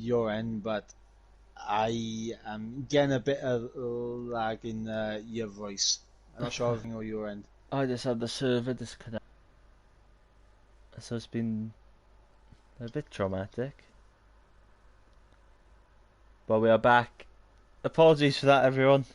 your end, but I am getting a bit of lag in your voice. I'm not sure everything on your end. I just had the server disconnect, so it's been a bit traumatic. But we are back. Apologies for that, everyone.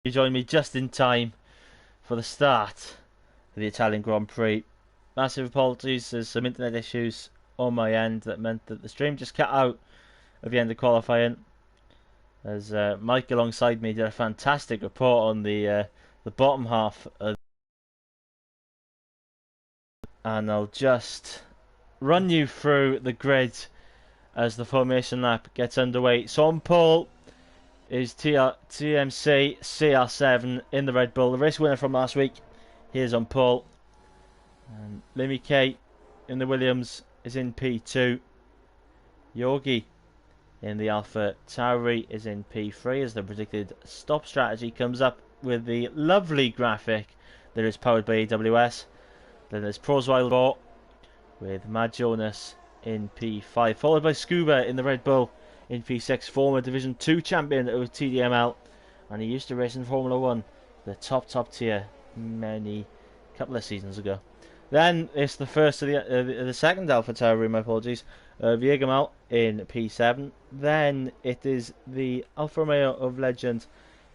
You joined me just in time for the start of the Italian Grand Prix. Massive apologies, there's some internet issues on my end that meant that the stream just cut out at the end of qualifying. As Mike alongside me did a fantastic report on the bottom half of, and I'll just run you through the grid as the formation lap gets underway. So on pole is TMC CR7 in the Red Bull, the race winner from last week. He is on pole. And Limmy K in the Williams is in P2. Yogi in the Alpha Tauri is in P3 as the predicted stop strategy comes up with the lovely graphic that is powered by AWS. Then there's Proswile 4 with Mad Jonas in P5, followed by Scuba in the Red Bull in P6, former Division 2 champion of TTML, and he used to race in Formula 1, the top tier, couple of seasons ago. Then it's the first of the second Alpha Tauri, my apologies, Viegamal in P7. Then it is the Alfa Romeo of Legend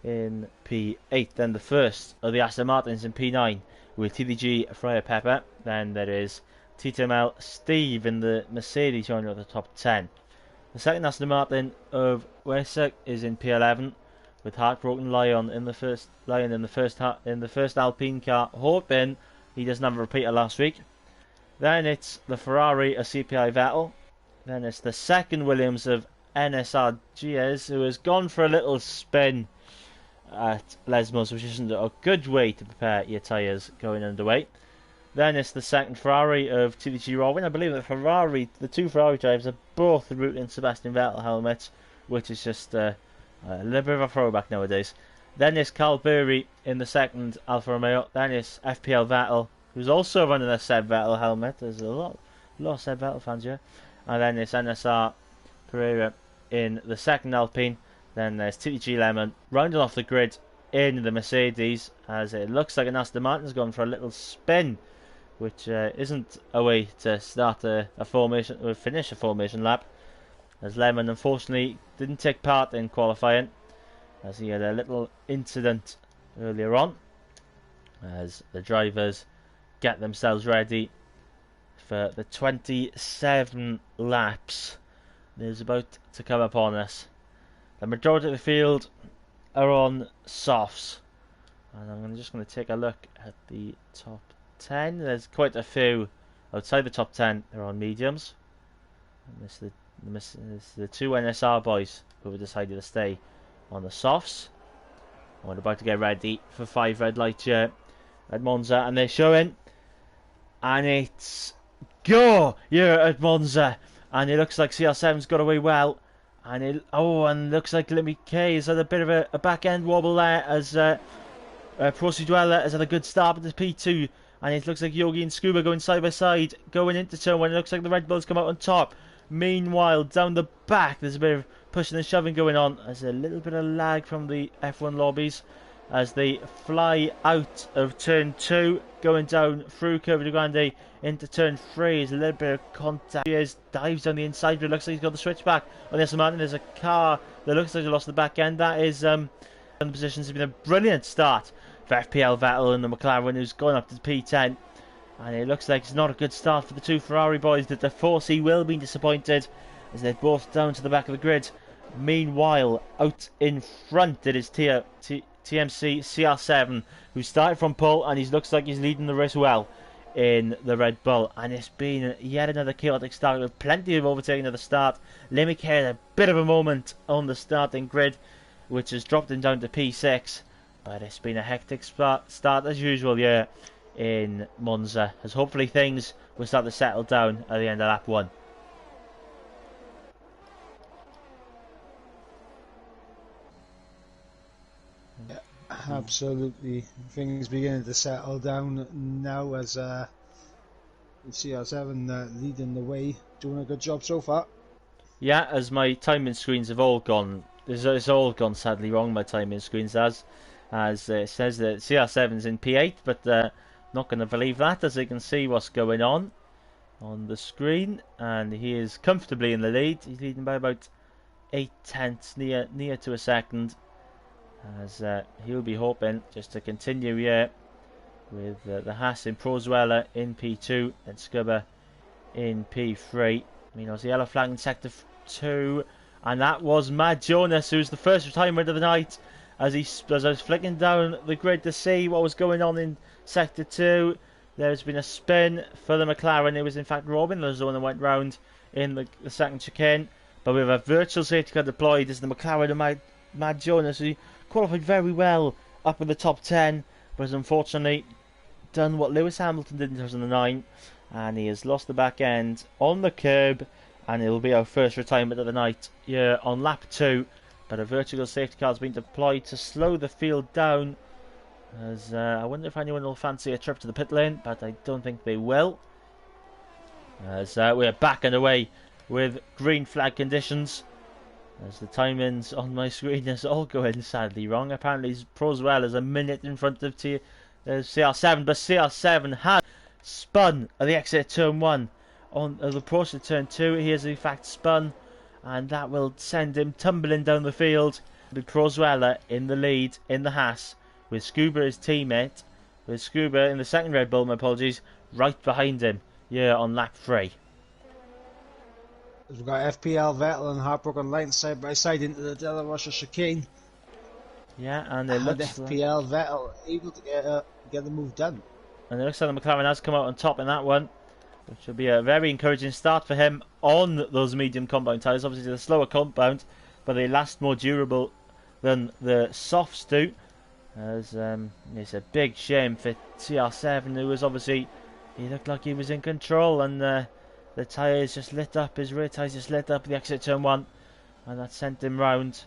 in P8. Then the first of the Aston Martins in P9 with TTG Freya Pepper. Then there is TTML Steve in the Mercedes joining at the top 10. The second Aston Martin of Wessex is in P11 with Heartbroken Lion in the first Alpine car, hoping he doesn't have a repeater last week. Then it's the Ferrari of CPI Vettel. Then it's the second Williams of NSR Gies, who has gone for a little spin at Lesmos, which isn't a good way to prepare your tyres going underway. Then it's the second Ferrari of TTG Robin. I believe the two Ferrari drivers are both rooting Sebastian Vettel helmets, which is just a little bit of a throwback nowadays. Then it's Carl Burry in the second Alfa Romeo. Then it's FPL Vettel, who's also running a Seb Vettel helmet. There's a lot of Seb Vettel fans here. And then it's NSR Pereira in the second Alpine. Then there's TTG Lemon rounding off the grid in the Mercedes, as it looks like an Aston Martin's gone for a little spin, which isn't a way to start a formation or finish a formation lap, as Lemon unfortunately didn't take part in qualifying, as he had a little incident earlier on, as the drivers get themselves ready for the 27 laps that is about to come upon us. The majority of the field are on softs, and I'm just going to take a look at the top 10. There's quite a few outside the top 10. They're on mediums. And this is the two NSR boys who have decided to stay on the softs. We're about to get ready for 5 red lights here at Monza, and they're showing, and it's go here at Monza, and it looks like CR7's got away well, and looks like Limmy K has had a bit of a back end wobble there, as Proceduella has had a good start at the P2, and it looks like Yogi and Scuba going side by side, going into turn one. It looks like the Red Bulls come out on top. Meanwhile, down the back, there's a bit of pushing and shoving going on. There's a little bit of lag from the F1 lobbies as they fly out of turn 2, going down through Curva de Grande into turn 3. There's a little bit of contact. He dives down the inside, but it looks like he's got the switchback on the Aston Martin. There's a car that looks like they lost the back end. That is in the positions. It's been a brilliant start for FPL Vettel and the McLaren, who's gone up to P10. And it looks like it's not a good start for the two Ferrari boys. That the 4C will be disappointed, as they're both down to the back of the grid. Meanwhile, out in front, it is TMC CR7, who started from pole, and he looks like he's leading the race well in the Red Bull. And it's been yet another chaotic start with plenty of overtaking at the start. Limmick had a bit of a moment on the starting grid, which has dropped him down to P6. But it's been a hectic start as usual here in Monza, as hopefully things will start to settle down at the end of lap 1. Yeah, absolutely. Things beginning to settle down now, as CR7 leading the way, doing a good job so far. Yeah, as my timing screens have all gone, it's all gone sadly wrong. My timing screens as it says that CR7's in P8, but not going to believe that, as you can see what's going on the screen, and he is comfortably in the lead. He's leading by about 8/10, near to a second, as he'll be hoping just to continue here with the Haas in Proswella in P2 and Scubber in P3. Meanwhile, the yellow flag in sector 2, and that was Mad Jonas, who's the first retirement of the night, as I was flicking down the grid to see what was going on in sector 2. There's been a spin for the McLaren. It was in fact Robin the zone that went round in the second chicane, but with a virtual safety car deployed as the McLaren of Mad Jonas, who qualified very well up in the top 10, but has unfortunately done what Lewis Hamilton did in 2009, and he has lost the back end on the curb, and it will be our first retirement of the night here on lap 2. But a virtual safety car has been deployed to slow the field down, as I wonder if anyone will fancy a trip to the pit lane, but I don't think they will, as we're back and away with green flag conditions, as the timings on my screen is all going sadly wrong. Apparently Proswell is a minute in front of CR7, but CR7 has spun at the exit of turn 1. On the approach to turn 2, he has in fact spun, and that will send him tumbling down the field, with Proswell in the lead in the Haas, with Scuba his teammate, with Scuba in the second Red Bull, my apologies, right behind him here on lap 3. We've got FPL Vettel and Heartbroken Light side by side into the De La Rocha chicane. Yeah, and it looks FPL Vettel able to get the move done. And it looks like the McLaren has come out on top in that one, which will be a very encouraging start for him on those medium compound tyres. Obviously the slower compound, but they last more durable than the softs do. As it's a big shame for TR7, who was obviously, he looked like he was in control, and the tyres just lit up, his rear tyres just lit up at the exit turn 1, and that sent him round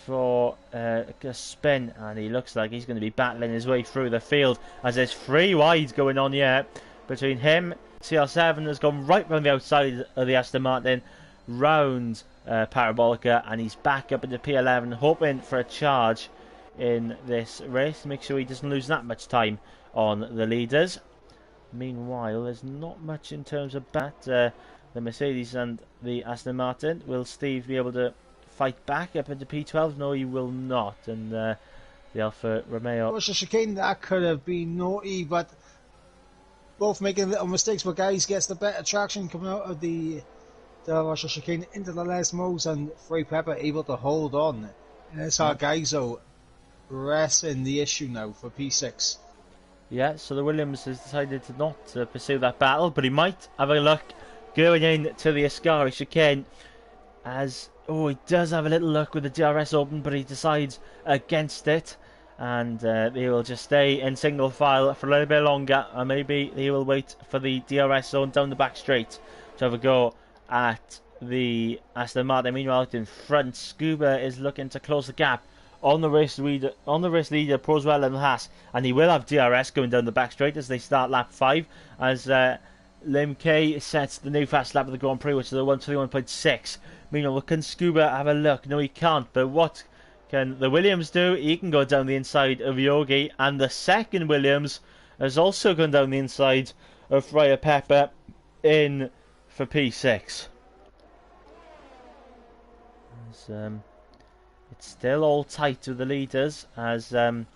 for a spin, and he looks like he's going to be battling his way through the field, as there's 3 wides going on here between him. CR7 has gone right round the outside of the Aston Martin, round Parabolica, and he's back up into P11, hoping for a charge in this race, make sure he doesn't lose that much time on the leaders. Meanwhile, there's not much in terms of the Mercedes and the Aston Martin. Will Steve be able to fight back up into P12? No, he will not. And the Alfa Romeo. Well, chicane, that could have been naughty, but both making little mistakes. But guys gets the better traction coming out of the De La Rocha chicane into the Les Moes, and Frey Pepper able to hold on. And it's our guys though pressing the issue now for P6. Yeah, so the Williams has decided to not pursue that battle, but he might have a look going into the Ascari chicane, as he does have a little look with the DRS open, but he decides against it, and he will just stay in single file for a little bit longer, and maybe he will wait for the DRS zone down the back straight to have a go at the Aston Martin. Meanwhile, out in front, Scuba is looking to close the gap on the race leader, Proswell and Haas, and he will have DRS going down the back straight as they start lap 5, as Lim K sets the new fast lap of the Grand Prix, which is a 1:21.6. Meanwhile, can Scuba have a look? No, he can't. But what can the Williams do? He can go down the inside of Yogi, and the second Williams has also gone down the inside of Fryer Pepper in for P6. It's still all tight to the leaders, as the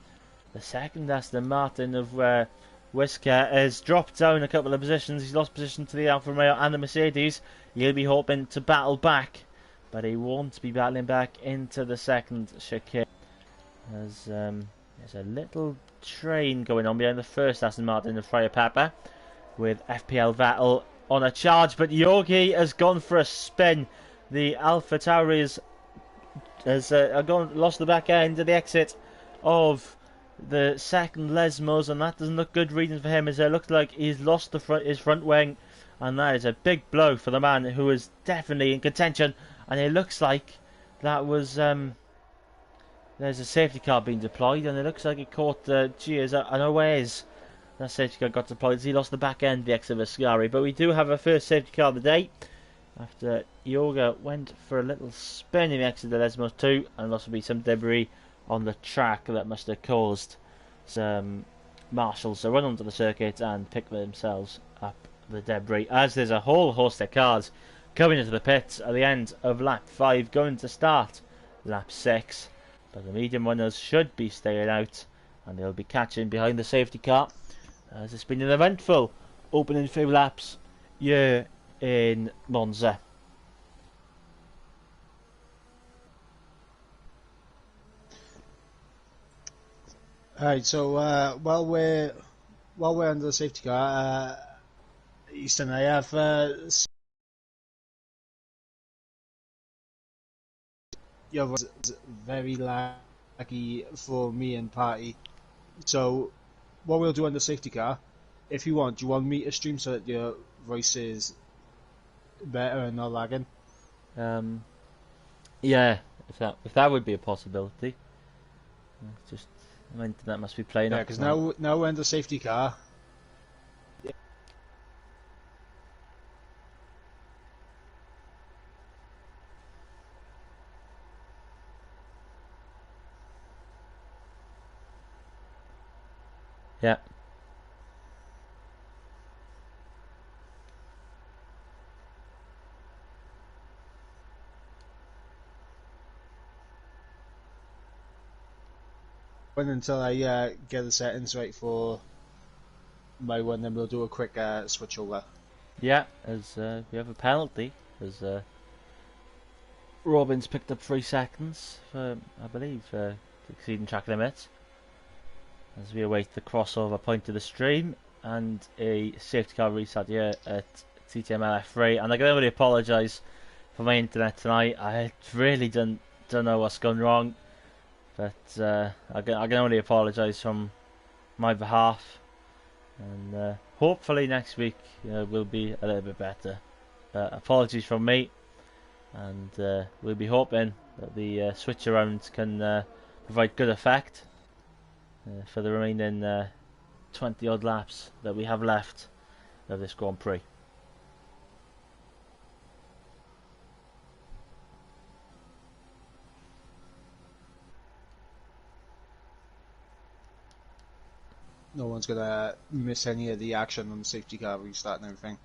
second Aston Martin of Whisker has dropped down a couple of positions. He's lost position to the Alfa Romeo and the Mercedes. He'll be hoping to battle back, but he won't be battling back into the second chicane, as there's a little train going on behind the first Aston Martin of Fryer Pepper, with FPL Vettel on a charge, but Yogi has gone for a spin. The Alpha Tauris has lost the back end at the exit of the second Lesmos, and that doesn't look good reading for him, as it looks like he's lost his front wing, and that is a big blow for the man who is definitely in contention. And it looks like that was there's a safety car being deployed, and it looks like it caught Gia's unawares That safety car got deployed. He lost the back end of the exit of Ascari, but we do have a first safety car of the day. After Yoga went for a little spin in the exit of Lesmos 2, and also be some debris on the track that must have caused some marshals to run onto the circuit and pick themselves up the debris. As there's a whole host of cars coming into the pits at the end of lap 5, going to start lap 6. But the medium runners should be staying out, and they'll be catching behind the safety car. As it's been an eventful opening few laps here in Monza. Alright, so while we're under the safety car, Easton, I have was very lucky for me and Party. So what we'll do on the safety car, if you want, do you want me to stream so that your voice is better and not lagging? Yeah, if that would be a possibility. Just my internet must be playing up. Yeah, because now we're in the safety car. Yeah. Until I get the settings right for my one, then we'll do a quick switch over. Yeah, as we have a penalty, as Robin's picked up 3 seconds for, I believe, exceeding track limits. As we await the crossover point of the stream and a safety car restart here at TTML F3. And I can only apologise for my internet tonight. I really don't know what's gone wrong, but I can only apologise from my behalf. And hopefully next week will be a little bit better. Apologies from me, and we'll be hoping that the switch around can provide good effect for the remaining 20 odd laps that we have left of this Grand Prix. No one's gonna miss any of the action on the safety car restart and everything.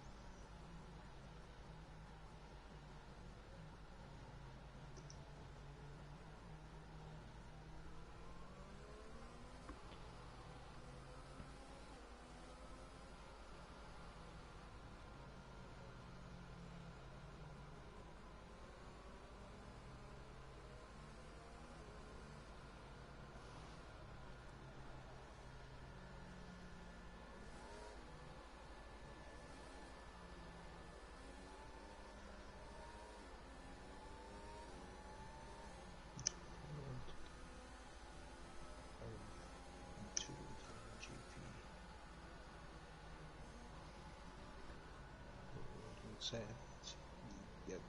Yep.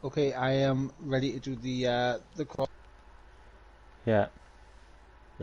Okay, I am ready to do the cross. Yeah.